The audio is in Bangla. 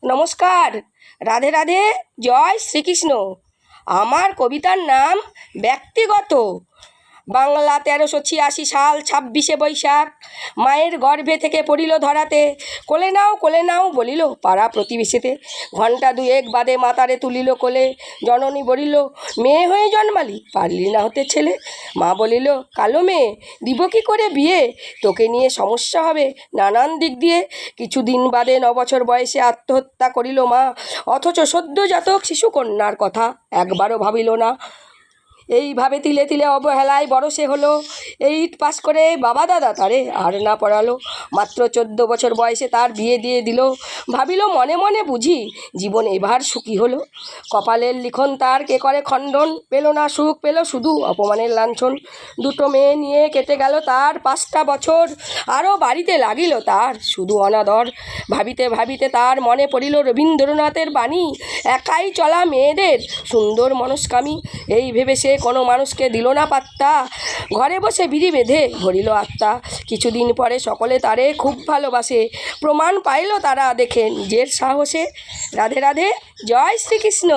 নমস্কার। রাধে রাধে। জয় শ্রীকৃষ্ণ। আমার কবিতার নাম ব্যক্তিগত। বাংলা ১৩৮৬ সাল ২৬শে বৈশাখ। মায়ের গর্ভে থেকে পড়িল ধরাতে, কোলে নাও বলিল পাড়া প্রতিবেশীতে। ঘণ্টা দুয়েক বাদে মাতারে তুলিল কোলে, জননী বলিল মেয়ে হয়ে জন্মালি, পারলি না হতে ছেলে। মা বলিল কালো মেয়ে, দিব কি করে বিয়ে, তোকে নিয়ে সমস্যা হবে নানান দিক দিয়ে। কিছুদিন বাদে ৯ বছর বয়সে আত্মহত্যা করিল মা, অথচ সদ্যজাতক শিশুকন্যার কথা একবারও ভাবিল না। এইভাবে তিলে তিলে অবহেলায় বড় সে হলো। 8 পাস করে বাবা দাদা তারে আর না পড়ালো। মাত্র 14 বছর বয়সে তার বিয়ে দিয়ে দিল। ভাবিল মনে মনে বুঝি জীবন এবার সুখী হলো। কপালের লিখন তার কে করে খণ্ডন, পেল না সুখ, পেল শুধু অপমানের লাঞ্ছন। 2টো মেয়ে নিয়ে কেটে গেল তার 5টা বছর, আরও বাড়িতে লাগিল তার শুধু অনাদর। ভাবিতে ভাবিতে তার মনে পড়িল রবীন্দ্রনাথের বাণী, একাই চলা মেয়েদের সুন্দর মনস্কামী। এই ভেবে সে কোনো মানুষকে দিল না পাত্তা, ঘরে বসে বিড়ি বেঁধে ভরিল আত্মা। কিছুদিন পরে সকলে তারে খুব ভালোবাসে, প্রমাণ পাইল তারা দেখে নিজের সাহসে। রাধে রাধে। জয় শ্রীকৃষ্ণ।